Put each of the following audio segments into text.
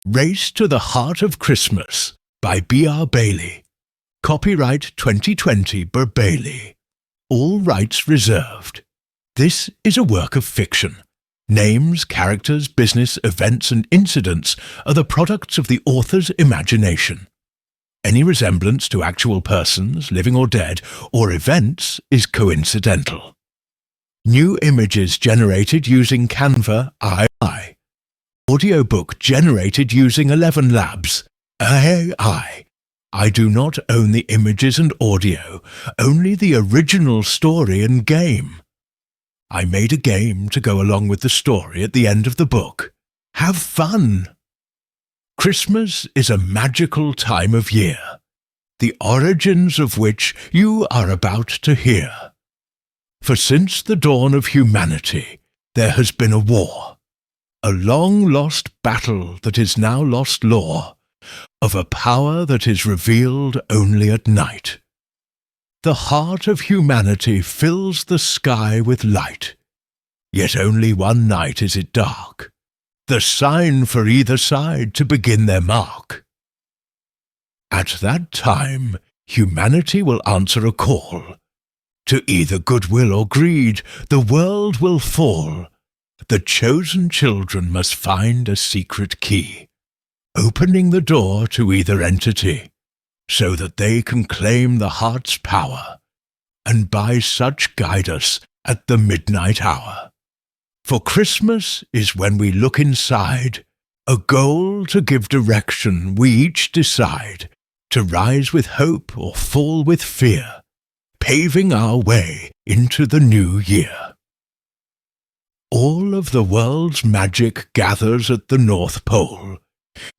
Race to the Heart of Christmas by B.R. Bailey. Copyright 2020 Bailey. All rights reserved. This is a work of fiction. Names, characters, business, events, and incidents are the products of the author's imagination. Any resemblance to actual persons, living or dead, or events is coincidental. New images generated using Canva AI. Audiobook generated using 11 Labs AI. I do not own the images and audio, only the original story and game. I made a game to go along with the story at the end of the book. Have fun! Christmas is a magical time of year, the origins of which you are about to hear. For since the dawn of humanity, there has been a war, a long-lost battle that is now lost lore, of a power that is revealed only at night. The heart of humanity fills the sky with light, yet only one night is it dark, the sign for either side to begin their mark. At that time, humanity will answer a call. To either goodwill or greed, the world will fall. The chosen children must find a secret key, opening the door to either entity, so that they can claim the heart's power, and by such guide us at the midnight hour. For Christmas is when we look inside, a goal to give direction we each decide, to rise with hope or fall with fear, paving our way into the new year. All of the world's magic gathers at the North Pole.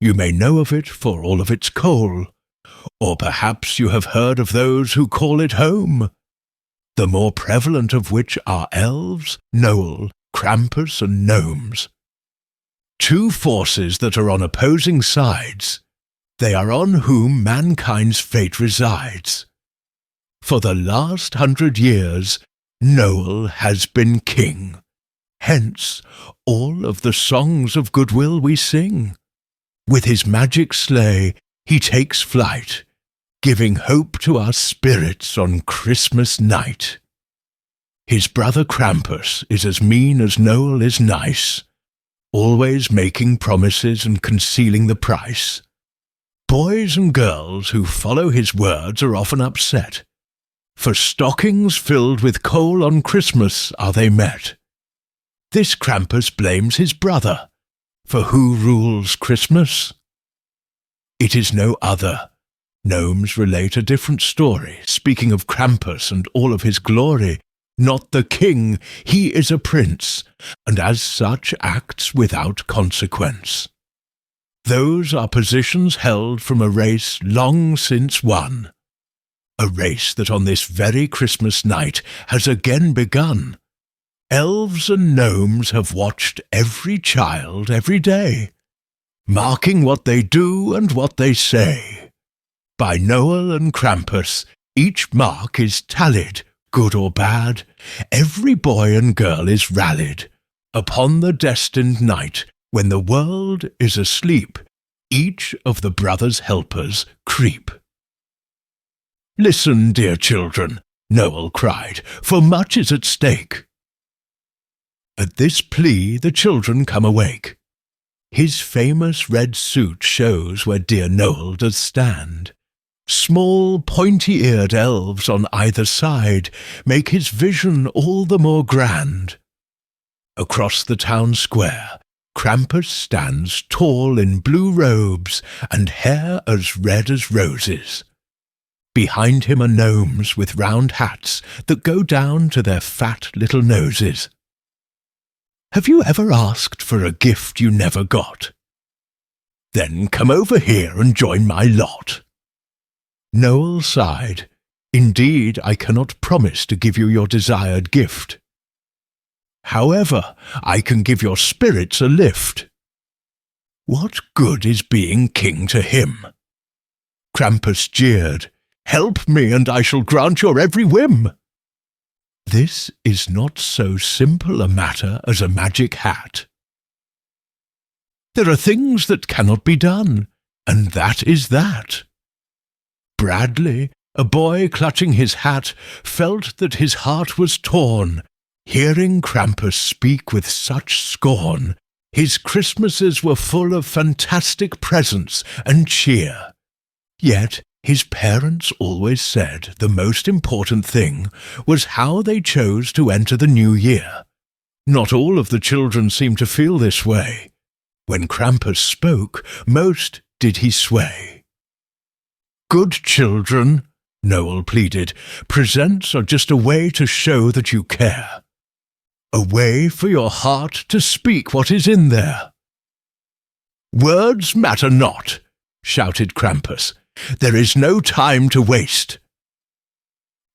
You may know of it for all of its coal, or perhaps you have heard of those who call it home, the more prevalent of which are elves, Noels, Krampus, and gnomes. Two forces that are on opposing sides, they are on whom mankind's fate resides. For the last 100 years, Noel has been king. Hence, all of the songs of goodwill we sing. With his magic sleigh, he takes flight, giving hope to our spirits on Christmas night. His brother Krampus is as mean as Noel is nice, always making promises and concealing the price. Boys and girls who follow his words are often upset, for stockings filled with coal on Christmas are they met. This Krampus blames his brother, for who rules Christmas? It is no other. Gnomes relate a different story, speaking of Krampus and all of his glory. Not the king, he is a prince, and as such acts without consequence. Those are positions held from a race long since won, a race that on this very Christmas night has again begun. Elves and gnomes have watched every child every day, marking what they do and what they say. By Noel and Krampus, each mark is tallied, good or bad. Every boy and girl is rallied. Upon the destined night, when the world is asleep, each of the brothers' helpers creep. "Listen, dear children," Noel cried, "for much is at stake." At this plea the children come awake. His famous red suit shows where dear Noel does stand. Small, pointy-eared elves on either side make his vision all the more grand. Across the town square, Krampus stands tall in blue robes and hair as red as roses. Behind him are gnomes with round hats that go down to their fat little noses. Have you ever asked for a gift you never got? Then come over here and join my lot. Noel sighed. Indeed, I cannot promise to give you your desired gift. However, I can give your spirits a lift. What good is being king to him? Krampus jeered. Help me, and I shall grant your every whim. This is not so simple a matter as a magic hat. There are things that cannot be done, and that is that. Bradley, a boy clutching his hat, felt that his heart was torn, hearing Krampus speak with such scorn. His Christmases were full of fantastic presents and cheer. Yet his parents always said the most important thing was how they chose to enter the new year. Not all of the children seemed to feel this way. When Krampus spoke, most did he sway. "Good children," Noel pleaded, "presents are just a way to show that you care. A way for your heart to speak what is in there." "Words matter not," shouted Krampus. "There is no time to waste."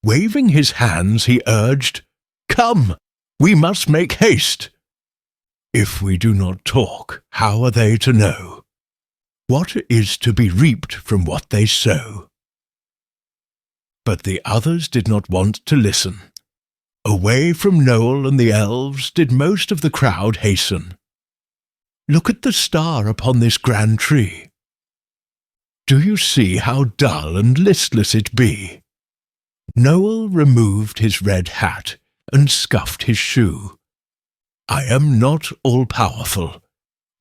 Waving his hands, he urged, "Come, we must make haste. If we do not talk, how are they to know what is to be reaped from what they sow?" But the others did not want to listen. Away from Noel and the elves did most of the crowd hasten. "Look at the star upon this grand tree. Do you see how dull and listless it be?" Noel removed his red hat and scuffed his shoe. "I am not all-powerful.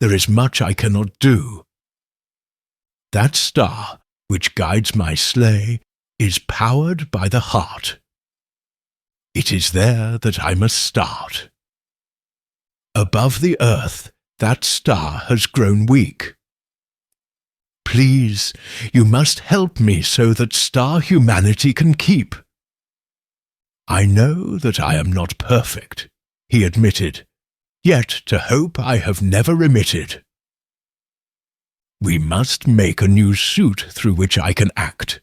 There is much I cannot do. That star, which guides my sleigh, is powered by the heart. It is there that I must start. Above the earth, that star has grown weak. Please, you must help me so that star humanity can keep." "I know that I am not perfect," he admitted, "yet to hope I have never remitted. We must make a new suit through which I can act.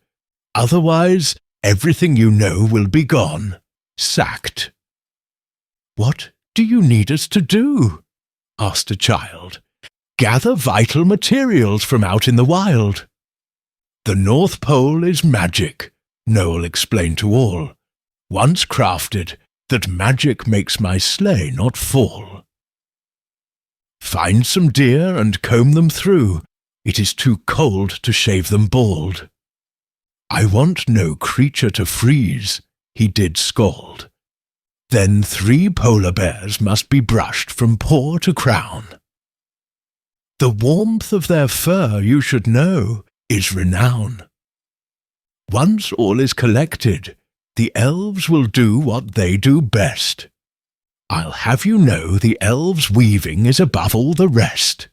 Otherwise, everything you know will be gone, sacked." "What do you need us to do?" asked a child. "Gather vital materials from out in the wild." "The North Pole is magic," Noel explained to all. "Once crafted, that magic makes my sleigh not fall. Find some deer and comb them through. It is too cold to shave them bald. I want no creature to freeze," he did scold. "Then 3 polar bears must be brushed from paw to crown. The warmth of their fur, you should know, is renown. Once all is collected, the elves will do what they do best. I'll have you know the elves' weaving is above all the rest."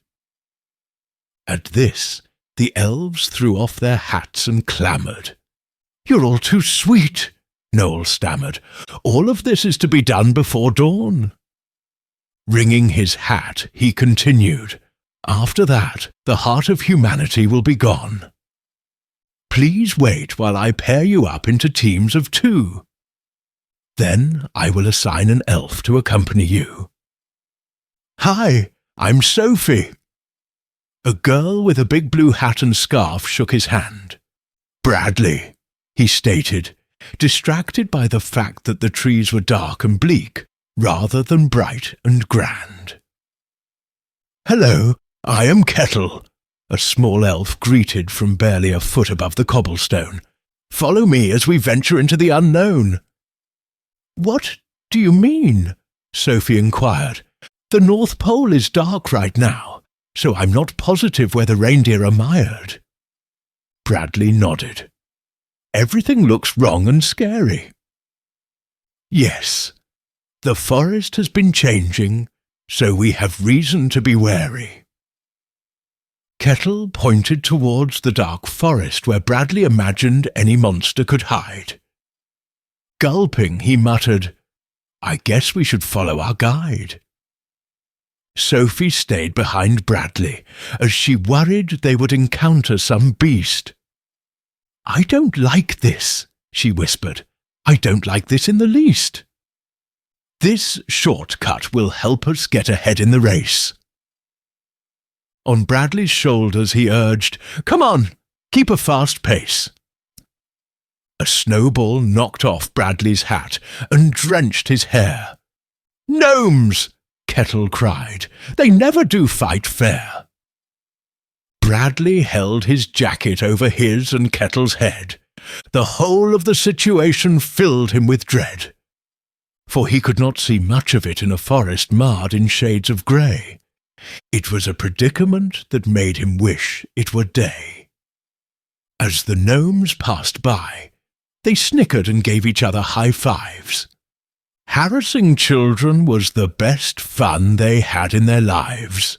At this, the elves threw off their hats and clamoured. "You're all too sweet," Noel stammered. "All of this is to be done before dawn." Wringing his hat, he continued, "After that, the heart of humanity will be gone. Please wait while I pair you up into teams of 2. Then I will assign an elf to accompany you. Hi, I'm Sophie." A girl with a big blue hat and scarf shook his hand. "Bradley," he stated, distracted by the fact that the trees were dark and bleak, rather than bright and grand. "Hello, I am Kettle," a small elf greeted from barely a foot above the cobblestone. "Follow me as we venture into the unknown." "What do you mean?" Sophie inquired. "The North Pole is dark right now, so I'm not positive where the reindeer are mired." Bradley nodded. "Everything looks wrong and scary." "Yes, the forest has been changing, so we have reason to be wary." Kettle pointed towards the dark forest where Bradley imagined any monster could hide. Gulping, he muttered, "I guess we should follow our guide." Sophie stayed behind Bradley, as she worried they would encounter some beast. "I don't like this," she whispered. "I don't like this in the least." "This shortcut will help us get ahead in the race." On Bradley's shoulders he urged, "Come on, keep a fast pace." A snowball knocked off Bradley's hat and drenched his hair. "Gnomes!" Kettle cried. "They never do fight fair." Bradley held his jacket over his and Kettle's head. The whole of the situation filled him with dread, for he could not see much of it in a forest marred in shades of grey. It was a predicament that made him wish it were day. As the gnomes passed by, they snickered and gave each other high fives. Harassing children was the best fun they had in their lives.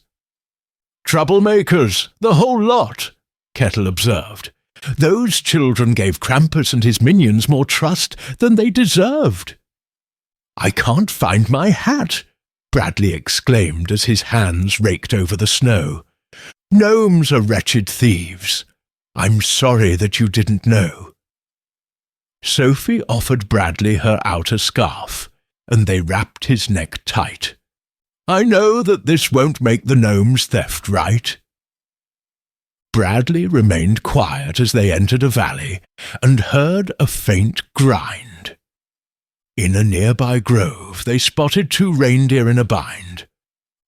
"Troublemakers, the whole lot," Kettle observed. "Those children gave Krampus and his minions more trust than they deserved." "I can't find my hat," Bradley exclaimed as his hands raked over the snow. "Gnomes are wretched thieves. I'm sorry that you didn't know." Sophie offered Bradley her outer scarf, and they wrapped his neck tight. "I know that this won't make the gnomes' theft right." Bradley remained quiet as they entered a valley and heard a faint grind. In a nearby grove they spotted 2 reindeer in a bind.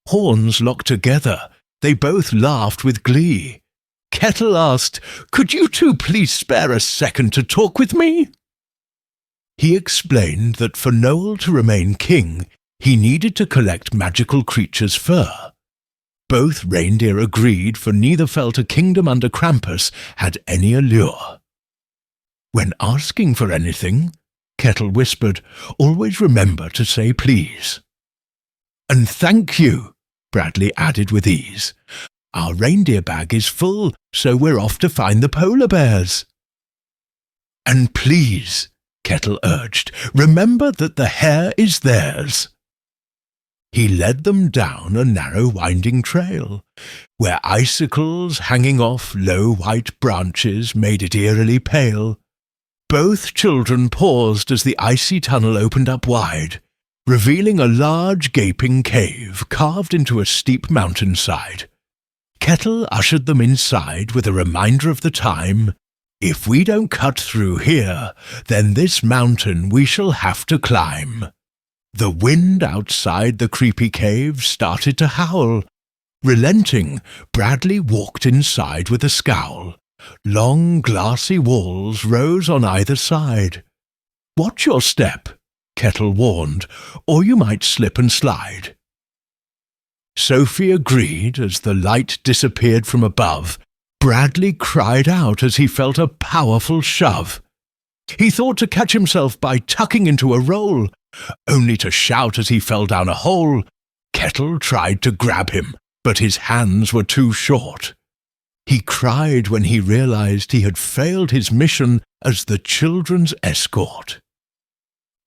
Horns locked together, they both laughed with glee. Kettle asked, "Could you 2 please spare a second to talk with me?" He explained that for Noel to remain king, he needed to collect magical creatures' fur. Both reindeer agreed, for neither felt a kingdom under Krampus had any allure. When asking for anything, Kettle whispered, "Always remember to say please." "And thank you," Bradley added with ease. "Our reindeer bag is full, so we're off to find the polar bears." "And please," Kettle urged, "remember that the hare is theirs." He led them down a narrow winding trail, where icicles hanging off low white branches made it eerily pale. Both children paused as the icy tunnel opened up wide, revealing a large gaping cave carved into a steep mountainside. Kettle ushered them inside with a reminder of the time. "If we don't cut through here, then this mountain we shall have to climb." The wind outside the creepy cave started to howl. Relenting, Bradley walked inside with a scowl. Long glassy walls rose on either side. "Watch your step," Kettle warned, "or you might slip and slide." Sophie agreed as the light disappeared from above. Bradley cried out as he felt a powerful shove. He thought to catch himself by tucking into a roll, only to shout as he fell down a hole. Kettle tried to grab him, but his hands were too short. He cried when he realized he had failed his mission as the children's escort.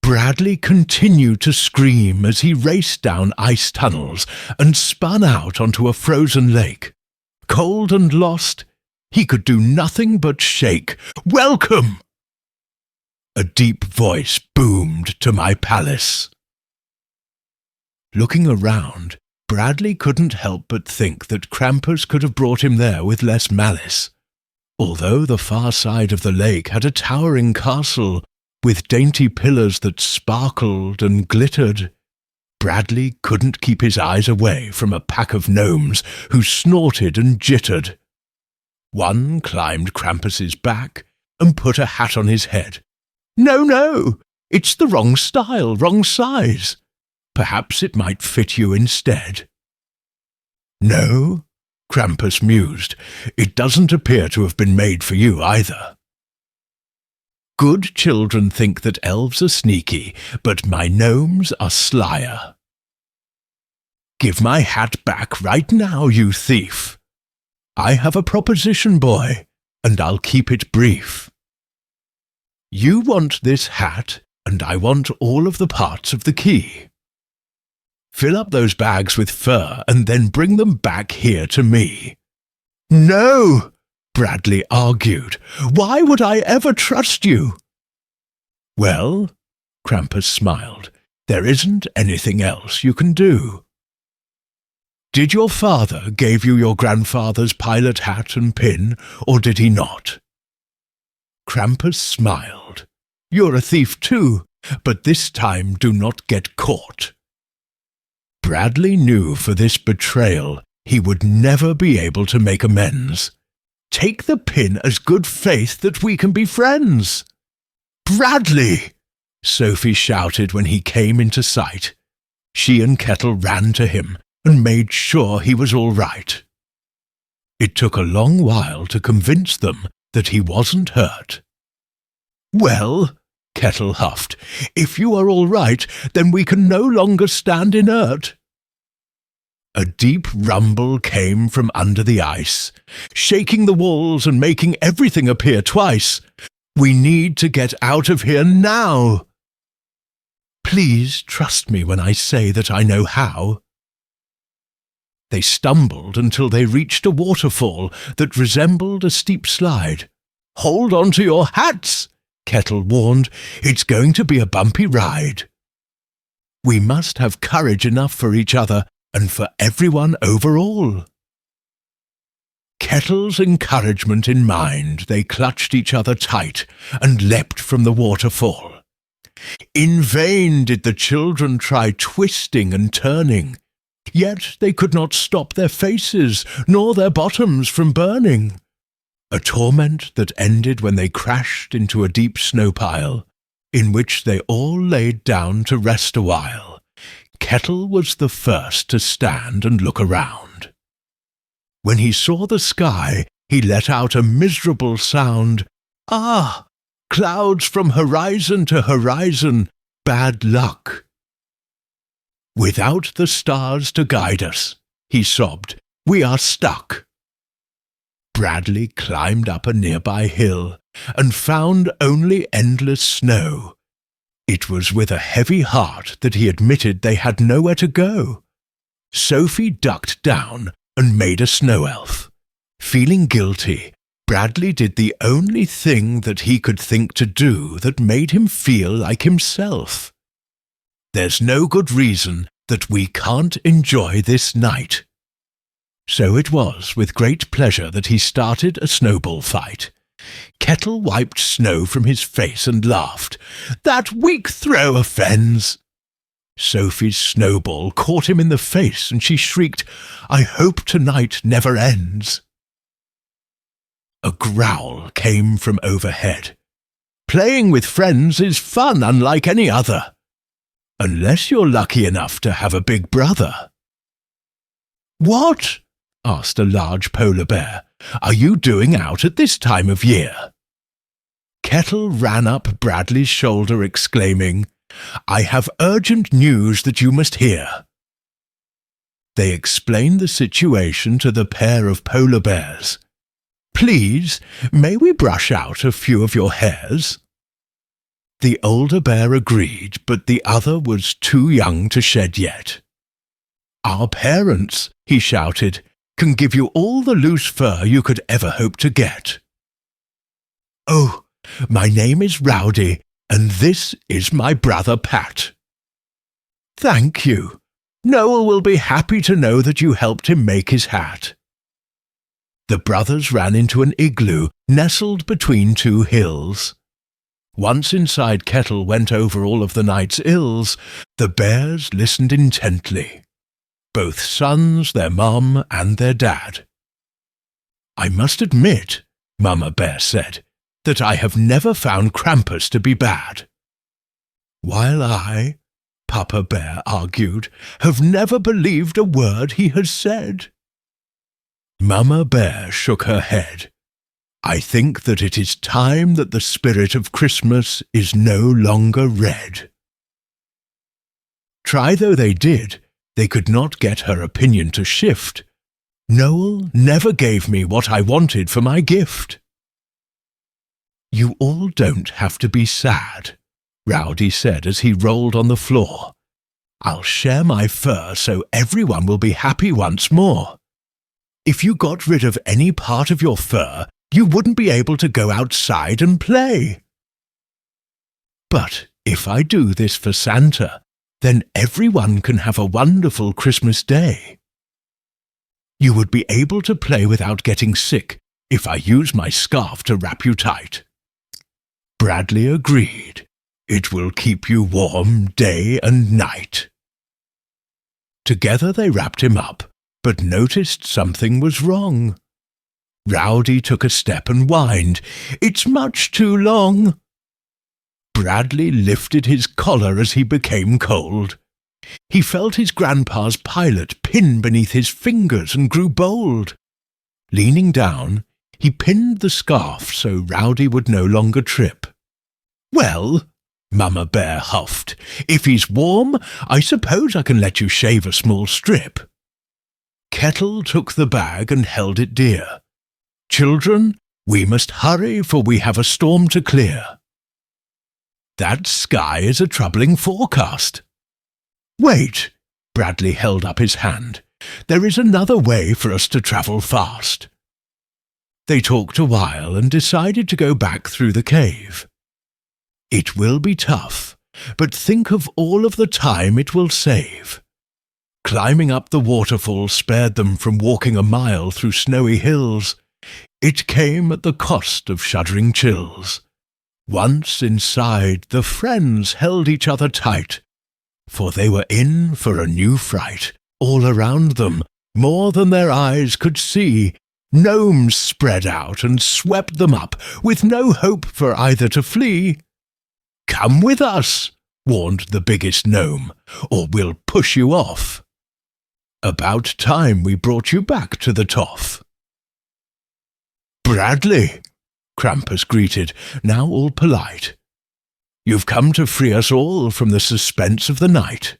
Bradley continued to scream as he raced down ice tunnels and spun out onto a frozen lake. Cold and lost, he could do nothing but shake. "Welcome!" A deep voice boomed to my palace. Looking around, Bradley couldn't help but think that Krampus could have brought him there with less malice. Although the far side of the lake had a towering castle with dainty pillars that sparkled and glittered, Bradley couldn't keep his eyes away from a pack of gnomes who snorted and jittered. One climbed Krampus's back and put a hat on his head. "No, no, it's the wrong style, wrong size. Perhaps it might fit you instead." "No," Krampus mused, "it doesn't appear to have been made for you either." Good children think that elves are sneaky, but my gnomes are slyer. "Give my hat back right now, you thief. I have a proposition, boy, and I'll keep it brief. You want this hat, and I want all of the parts of the key. Fill up those bags with fur, and then bring them back here to me." "No!" Bradley argued. "Why would I ever trust you?" "Well," Krampus smiled, "there isn't anything else you can do. Did your father give you your grandfather's pilot hat and pin, or did he not?" Krampus smiled. "You're a thief too, but this time do not get caught." Bradley knew for this betrayal he would never be able to make amends. Take the pin as good faith that we can be friends. Bradley! Sophie shouted when he came into sight. She and Kettle ran to him and made sure he was all right. It took a long while to convince them that he wasn't hurt. "Well," Kettle huffed, "if you are all right, then we can no longer stand inert." A deep rumble came from under the ice, shaking the walls and making everything appear twice. "We need to get out of here now." "Please trust me when I say that I know how." They stumbled until they reached a waterfall that resembled a steep slide. "Hold on to your hats," Kettle warned. "It's going to be a bumpy ride." We must have courage enough for each other and for everyone overall. Kettle's encouragement in mind, they clutched each other tight and leapt from the waterfall. In vain did the children try twisting and turning, yet they could not stop their faces nor their bottoms from burning. A torment that ended when they crashed into a deep snow pile, in which they all laid down to rest a while. Kettle was the first to stand and look around. When he saw the sky, he let out a miserable sound. "Ah, clouds from horizon to horizon, bad luck." "Without the stars to guide us," he sobbed, "we are stuck." Bradley climbed up a nearby hill and found only endless snow. It was with a heavy heart that he admitted they had nowhere to go. Sophie ducked down and made a snow elf. Feeling guilty, Bradley did the only thing that he could think to do that made him feel like himself. "There's no good reason that we can't enjoy this night." So it was with great pleasure that he started a snowball fight. Kettle wiped snow from his face and laughed. "That weak throw offends." Sophie's snowball caught him in the face, and she shrieked, "I hope tonight never ends." A growl came from overhead. "Playing with friends is fun unlike any other. Unless you're lucky enough to have a big brother." "What?" asked a large polar bear. "Are you doing out at this time of year?" Kettle ran up Bradley's shoulder, exclaiming, "I have urgent news that you must hear." They explained the situation to the pair of polar bears. "Please, may we brush out a few of your hairs?" The older bear agreed, but the other was too young to shed yet. "Our parents," he shouted, "can give you all the loose fur you could ever hope to get." "Oh, my name is Rowdy, and this is my brother Pat." "Thank you. Noel will be happy to know that you helped him make his hat." The brothers ran into an igloo nestled between two hills. Once inside, Kettle went over all of the night's ills. The bears listened intently. Both sons, their mum, and their dad. "I must admit," Mama Bear said, "that I have never found Krampus to be bad." "While I," Papa Bear argued, "have never believed a word he has said." Mama Bear shook her head. "I think that it is time that the spirit of Christmas is no longer red." Try though they did, they could not get her opinion to shift. "Noel never gave me what I wanted for my gift." "You all don't have to be sad," Rowdy said as he rolled on the floor. "I'll share my fur so everyone will be happy once more. If you got rid of any part of your fur, you wouldn't be able to go outside and play. But if I do this for Santa, then everyone can have a wonderful Christmas day. You would be able to play without getting sick if I use my scarf to wrap you tight." Bradley agreed. "It will keep you warm day and night." Together they wrapped him up, but noticed something was wrong. Rowdy took a step and whined, "It's much too long." Bradley lifted his collar as he became cold. He felt his grandpa's pilot pin beneath his fingers and grew bold. Leaning down, he pinned the scarf so Rowdy would no longer trip. "Well," Mama Bear huffed, "if he's warm, I suppose I can let you shave a small strip." Kettle took the bag and held it dear. "Children, we must hurry, for we have a storm to clear." "That sky is a troubling forecast." "Wait," Bradley held up his hand. "There is another way for us to travel fast." They talked a while and decided to go back through the cave. "It will be tough, but think of all of the time it will save." Climbing up the waterfall spared them from walking a mile through snowy hills. It came at the cost of shuddering chills. Once inside, the friends held each other tight, for they were in for a new fright. All around them, more than their eyes could see, gnomes spread out and swept them up, with no hope for either to flee. "Come with us," warned the biggest gnome, "or we'll push you off. About time we brought you back to the toff." "Bradley," Krampus greeted, now all polite. "You've come to free us all from the suspense of the night."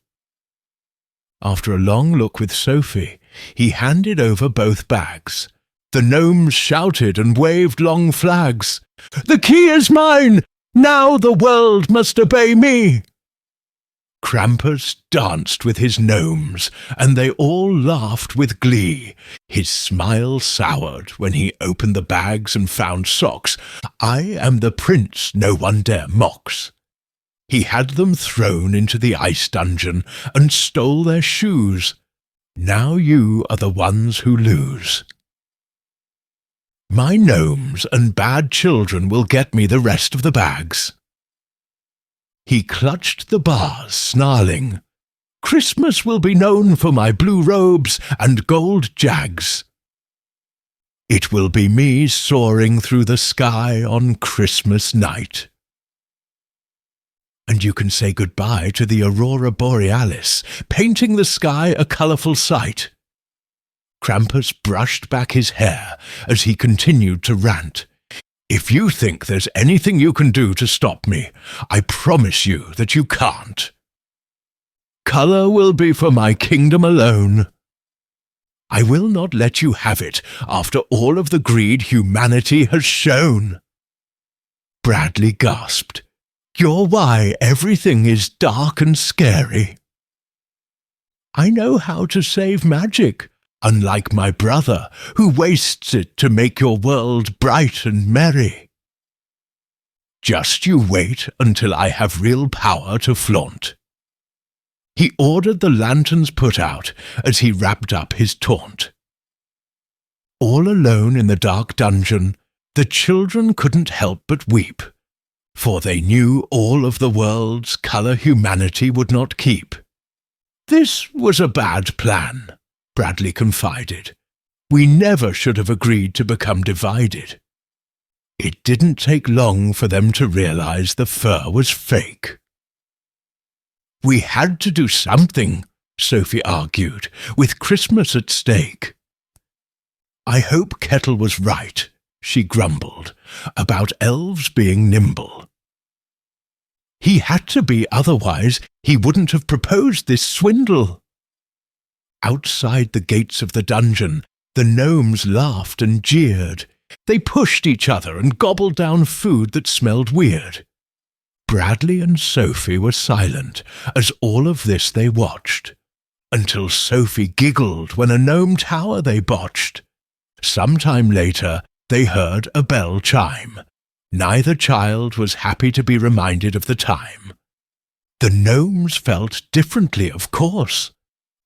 After a long look with Sophie, he handed over both bags. The gnomes shouted and waved long flags. "The key is mine! Now the world must obey me!" Krampus danced with his gnomes, and they all laughed with glee. His smile soured when he opened the bags and found socks. "I am the prince no one dare mocks." He had them thrown into the ice dungeon and stole their shoes. Now you are the ones who lose. My gnomes and bad children will get me the rest of the bags. He clutched the bars, snarling, "Christmas will be known for my blue robes and gold jags. It will be me soaring through the sky on Christmas night." And you can say goodbye to the aurora borealis, painting the sky a colourful sight. Krampus brushed back his hair as he continued to rant. "If you think there's anything you can do to stop me, I promise you that you can't. Colour will be for my kingdom alone. I will not let you have it after all of the greed humanity has shown." Bradley gasped. "You're why everything is dark and scary." "I know how to save magic, unlike my brother, who wastes it to make your world bright and merry. Just you wait until I have real power to flaunt." He ordered the lanterns put out as he wrapped up his taunt. All alone in the dark dungeon, the children couldn't help but weep, for they knew all of the world's colour humanity would not keep. "This was a bad plan," Bradley confided. "We never should have agreed to become divided." It didn't take long for them to realize the fur was fake. "We had to do something," Sophie argued, "with Christmas at stake." "I hope Kettle was right," she grumbled, "about elves being nimble. He had to be, otherwise he wouldn't have proposed this swindle." Outside the gates of the dungeon, the gnomes laughed and jeered. They pushed each other and gobbled down food that smelled weird. Bradley and Sophie were silent as all of this they watched, until Sophie giggled when a gnome tower they botched. Sometime later, they heard a bell chime. Neither child was happy to be reminded of the time. The gnomes felt differently, of course,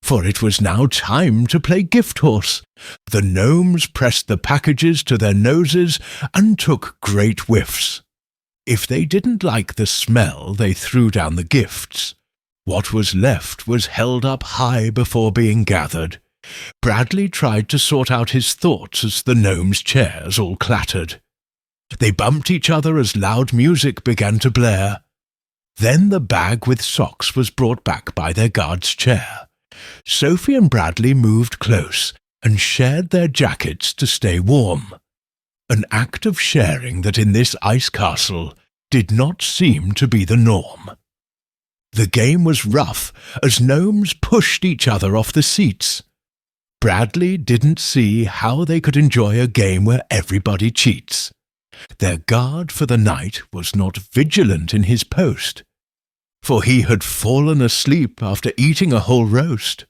for it was now time to play gift horse. The gnomes pressed the packages to their noses and took great whiffs. If they didn't like the smell, they threw down the gifts. What was left was held up high before being gathered. Bradley tried to sort out his thoughts as the gnomes' chairs all clattered. They bumped each other as loud music began to blare. Then the bag with socks was brought back by their guard's chair. Sophie and Bradley moved close and shared their jackets to stay warm. An act of sharing that in this ice castle did not seem to be the norm. The game was rough as gnomes pushed each other off the seats. Bradley didn't see how they could enjoy a game where everybody cheats. Their guard for the night was not vigilant in his post, for he had fallen asleep after eating a whole roast.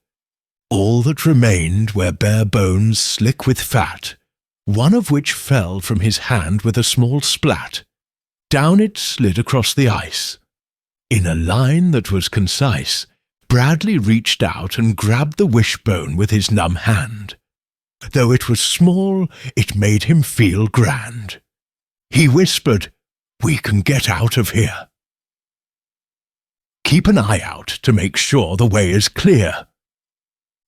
All that remained were bare bones slick with fat, one of which fell from his hand with a small splat. Down it slid across the ice. In a line that was concise, Bradley reached out and grabbed the wishbone with his numb hand. Though it was small, it made him feel grand. He whispered, "We can get out of here." Keep an eye out to make sure the way is clear.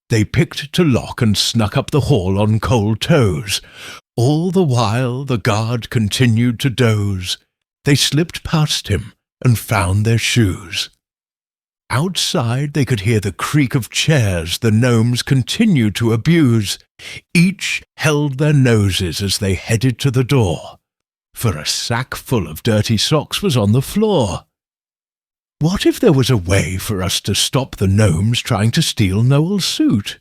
They picked to lock and snuck up the hall on cold toes. All the while the guard continued to doze. They slipped past him and found their shoes. Outside they could hear the creak of chairs the gnomes continued to abuse. Each held their noses as they headed to the door, for a sack full of dirty socks was on the floor. What if there was a way for us to stop the gnomes trying to steal Noel's suit?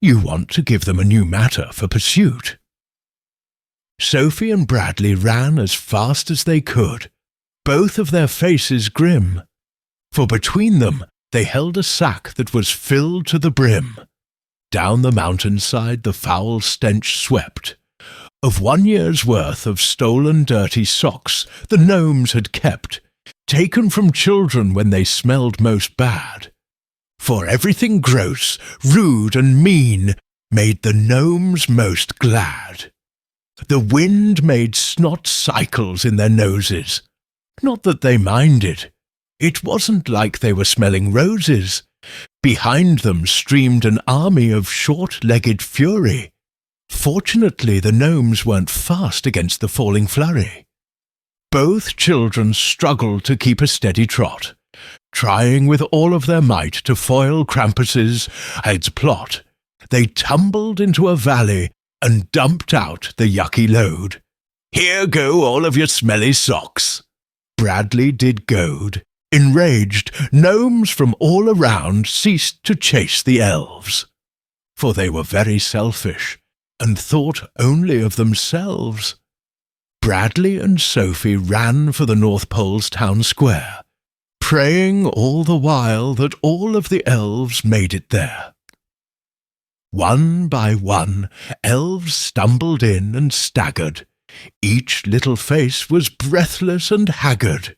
You want to give them a new matter for pursuit. Sophie and Bradley ran as fast as they could, both of their faces grim, for between them they held a sack that was filled to the brim. Down the mountainside the foul stench swept. Of 1 year's worth of stolen dirty socks the gnomes had kept, taken from children when they smelled most bad. For everything gross, rude and mean made the gnomes most glad. The wind made snot cycles in their noses. Not that they minded. It wasn't like they were smelling roses. Behind them streamed an army of short-legged fury. Fortunately, the gnomes weren't fast against the falling flurry. Both children struggled to keep a steady trot, trying with all of their might to foil Krampus's plot. They tumbled into a valley and dumped out the yucky load. "Here go all of your smelly socks." Bradley did goad. Enraged, gnomes from all around ceased to chase the elves, for they were very selfish and thought only of themselves. Bradley and Sophie ran for the North Pole's town square, praying all the while that all of the elves made it there. One by one, elves stumbled in and staggered. Each little face was breathless and haggard.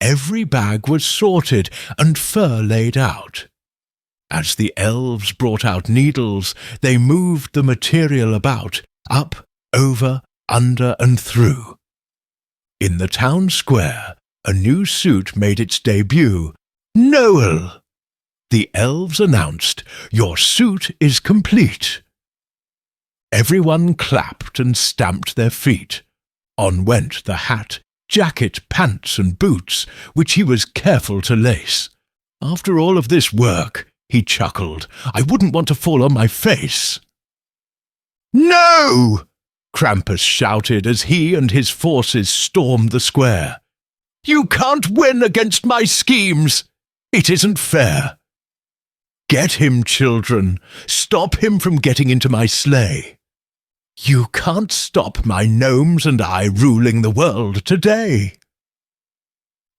Every bag was sorted and fur laid out. As the elves brought out needles, they moved the material about, up, over, under and through. In the town square, a new suit made its debut. "Noel!" The elves announced, "Your suit is complete." Everyone clapped and stamped their feet. On went the hat, jacket, pants and boots, which he was careful to lace. After all of this work, he chuckled, "I wouldn't want to fall on my face." "No!" Krampus shouted as he and his forces stormed the square. "You can't win against my schemes! It isn't fair. Get him, children. Stop him from getting into my sleigh. You can't stop my gnomes and I ruling the world today."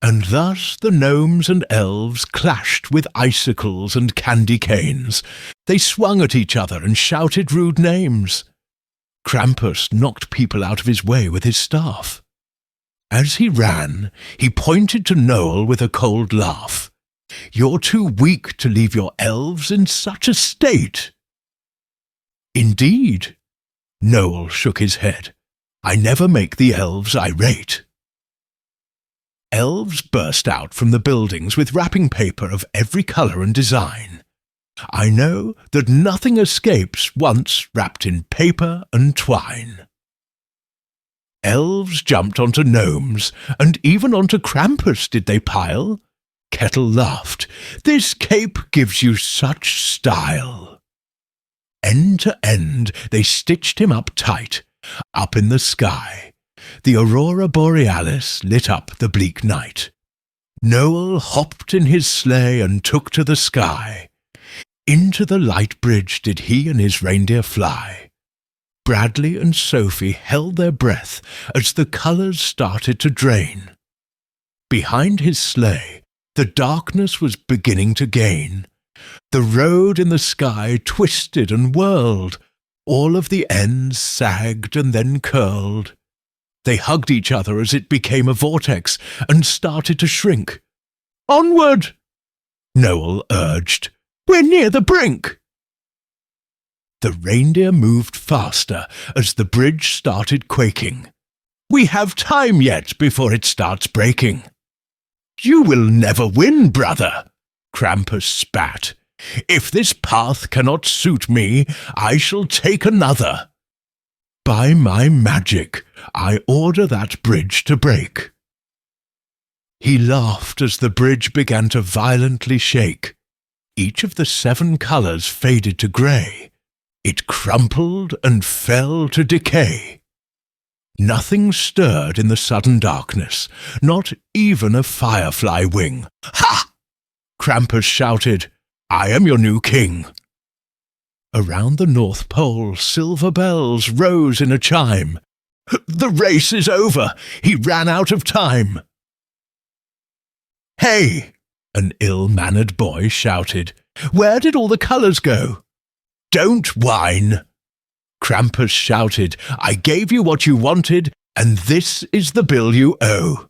And thus the gnomes and elves clashed with icicles and candy canes. They swung at each other and shouted rude names. Krampus knocked people out of his way with his staff. As he ran, he pointed to Noel with a cold laugh. "You're too weak to leave your elves in such a state." "Indeed." Noel shook his head. "I never make the elves irate." Elves burst out from the buildings with wrapping paper of every colour and design. I know that nothing escapes once wrapped in paper and twine. Elves jumped onto gnomes, and even onto Krampus did they pile. Kettle laughed. This cape gives you such style. End to end they stitched him up tight, up in the sky. The aurora borealis lit up the bleak night. Noel hopped in his sleigh and took to the sky. Into the light bridge did he and his reindeer fly. Bradley and Sophie held their breath as the colours started to drain. Behind his sleigh, the darkness was beginning to gain. The road in the sky twisted and whirled. All of the ends sagged and then curled. They hugged each other as it became a vortex and started to shrink. "Onward!" Noel urged. "We're near the brink!" The reindeer moved faster as the bridge started quaking. "We have time yet before it starts breaking." "You will never win, brother," Krampus spat. "If this path cannot suit me, I shall take another. By my magic, I order that bridge to break." He laughed as the bridge began to violently shake. Each of the 7 colours faded to grey. It crumpled and fell to decay. Nothing stirred in the sudden darkness, not even a firefly wing. "Ha!" Krampus shouted. "I am your new king." Around the North Pole, silver bells rose in a chime. "The race is over! He ran out of time!" "Hey!" an ill-mannered boy shouted. "Where did all the colours go?" "Don't whine!" Krampus shouted. "I gave you what you wanted, and this is the bill you owe."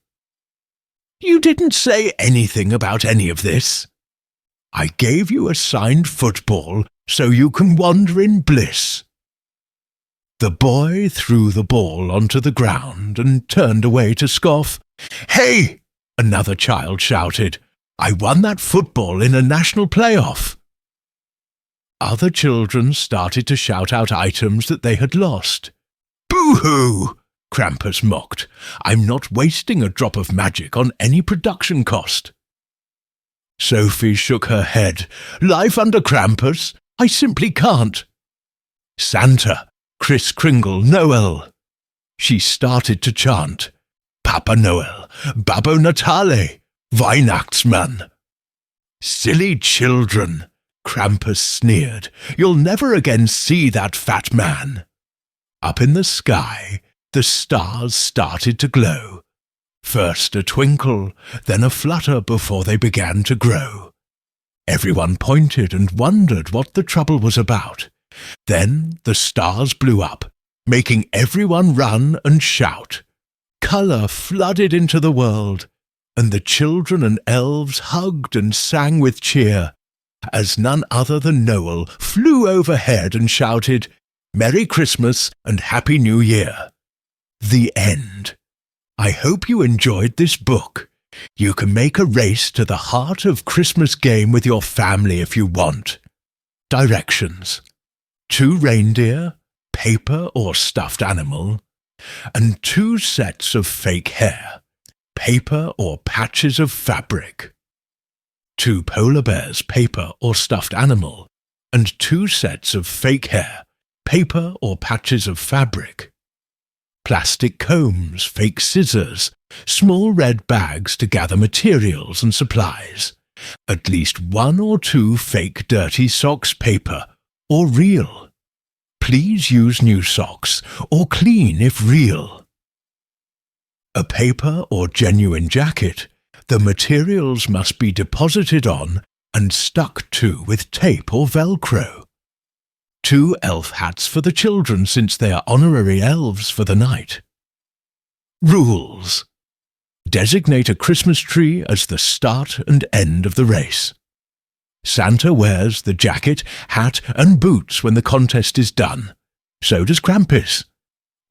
"You didn't say anything about any of this." "I gave you a signed football so you can wander in bliss." The boy threw the ball onto the ground and turned away to scoff. "Hey!" another child shouted. "I won that football in a national playoff." Other children started to shout out items that they had lost. "Boo-hoo!" Krampus mocked. "I'm not wasting a drop of magic on any production cost." Sophie shook her head. "Life under Krampus? I simply can't." "Santa, Kris Kringle, Noel." She started to chant. "Papa Noel, Babbo Natale, Weihnachtsmann." "Silly children," Krampus sneered. "You'll never again see that fat man." Up in the sky, the stars started to glow. First a twinkle, then a flutter before they began to grow. Everyone pointed and wondered what the trouble was about. Then the stars blew up, making everyone run and shout. Colour flooded into the world, and the children and elves hugged and sang with cheer, as none other than Noel flew overhead and shouted, "Merry Christmas and Happy New Year." The end. I hope you enjoyed this book. You can make a race to the Heart of Christmas game with your family if you want. Directions: 2 reindeer, paper or stuffed animal, and 2 sets of fake hair, paper or patches of fabric. 2 polar bears, paper or stuffed animal, and 2 sets of fake hair, paper or patches of fabric. Plastic combs, fake scissors, small red bags to gather materials and supplies, at least 1 or 2 fake dirty socks, paper or real. Please use new socks or clean if real. A paper or genuine jacket. The materials must be deposited on and stuck to with tape or Velcro. 2 elf hats for the children since they are honorary elves for the night. Rules: designate a Christmas tree as the start and end of the race. Santa wears the jacket, hat and boots when the contest is done. So does Krampus.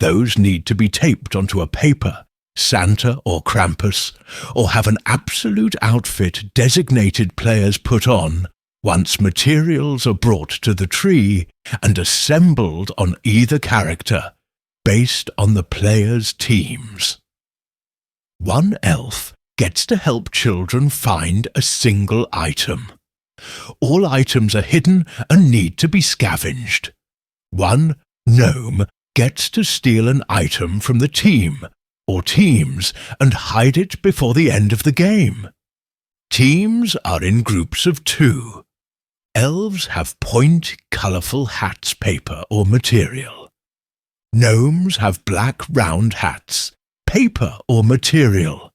Those need to be taped onto a paper, Santa or Krampus, or have an absolute outfit designated players put on, once materials are brought to the tree and assembled on either character, based on the player's teams. One elf gets to help children find a single item. All items are hidden and need to be scavenged. One gnome gets to steal an item from the team or teams and hide it before the end of the game. Teams are in groups of 2. Elves have point, colourful hats, paper or material. Gnomes have black round hats, paper or material.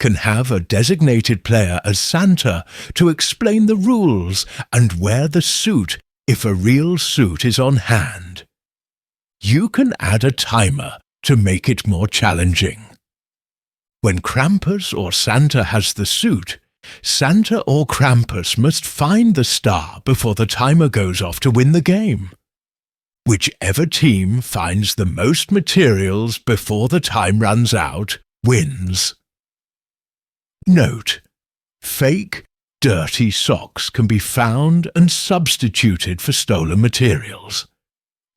Can have a designated player as Santa to explain the rules and wear the suit if a real suit is on hand. You can add a timer to make it more challenging. When Krampus or Santa has the suit, Santa or Krampus must find the star before the timer goes off to win the game. Whichever team finds the most materials before the time runs out wins. Note: fake, dirty socks can be found and substituted for stolen materials.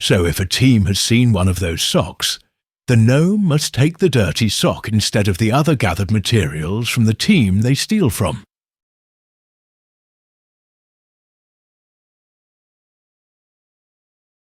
So if a team has seen one of those socks, the gnome must take the dirty sock instead of the other gathered materials from the team they steal from.